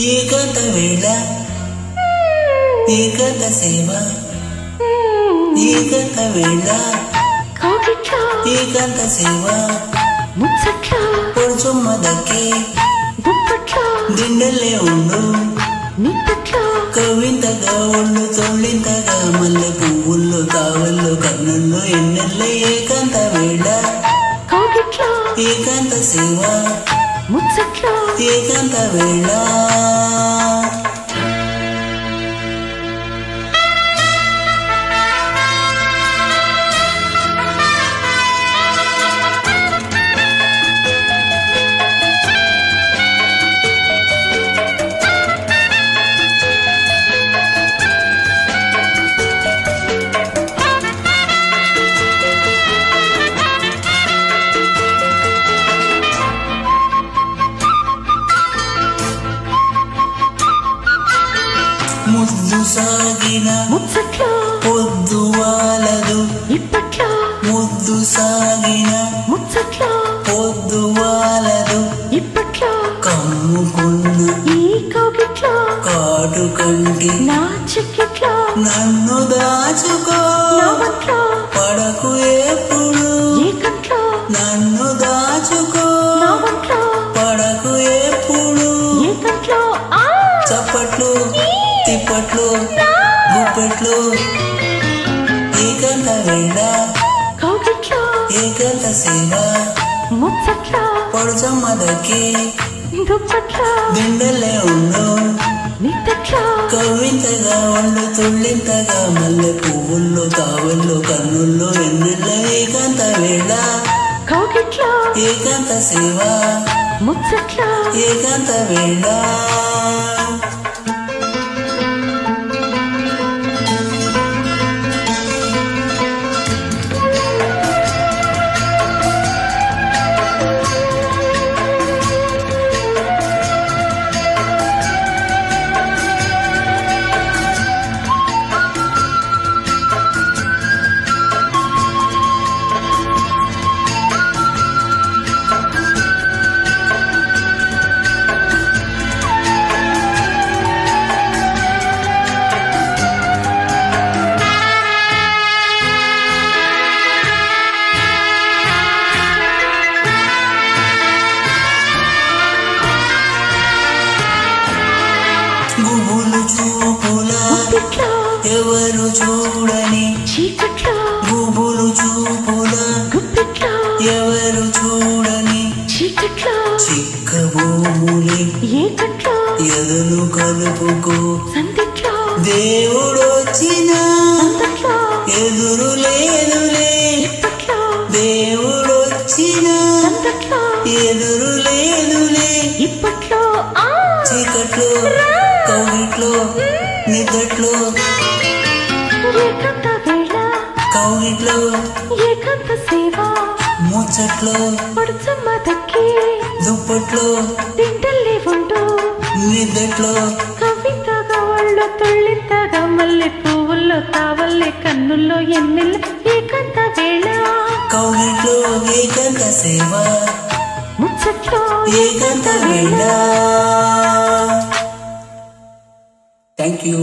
ఏకాంత వేళ ఏకాంత సేవ ఏకాంత వేళ ఏకాంత సేవ పొడుచుమ్మదಕ್ಕೆ దిండలే ఉండు కవింతగా ఒళ్ళు తొళ్ళింతగా మల్లె పువ్వుల్లో తావల్లో కన్నుల్లో ఎన్నెల్ల ఏకాంత వేళ ఏకాంత సేవ ఏకాంత వేళ ముద్దు సాగిన పొద్దు వాలదు ముద్దు సాగిన పొద్దు వాలదు కమ్ముకున్న కాటు కంటి నన్ను దాచుకో పడకు ఎప్పుడు నన్ను దాచుకో పడకు ఎప్పుడు చప్పట్లు తిప్పట్లు గుప్పెట్లు ఏకాంత వేళ ఏకాంత సేవ పొడుచమ్మదಕ್ಕೆ దిండలే ఉండు కవింతగా ఒళ్ళు తుళ్ళింతగా మల్లె పువ్వుల్లో తావల్లో కన్నుల్లో ఎన్నెల్ల ఏకాంత వేళ ఏకాంత సేవ ఏకాంత వేళ గుబులు చూపుల ఎవరు చూడని గుబులు చూపుల ఎవరు చూడని చిక్క భూములి ఎదలు కలుపుకో దేవుడొచ్చిన ఎదురు లేదులే దేవుడొచ్చిన ఎదురు లేదులే చీకట్లో కౌగిట్లో నిద్దట్లో కౌగిట్లో ముచ్చట్లో దుప్పట్లో నిద్దట్లో కవితగా ఒళ్ళు తుళ్ళింతగా మల్లె పువ్వుల్లో తావల్లే కన్నుల్లో ఎన్నెల్ల ఏకాంత వేళ కౌగిట్లో ఏకాంత సేవ ముచ్చట్లో ఏకాంత వేళ. Thank you.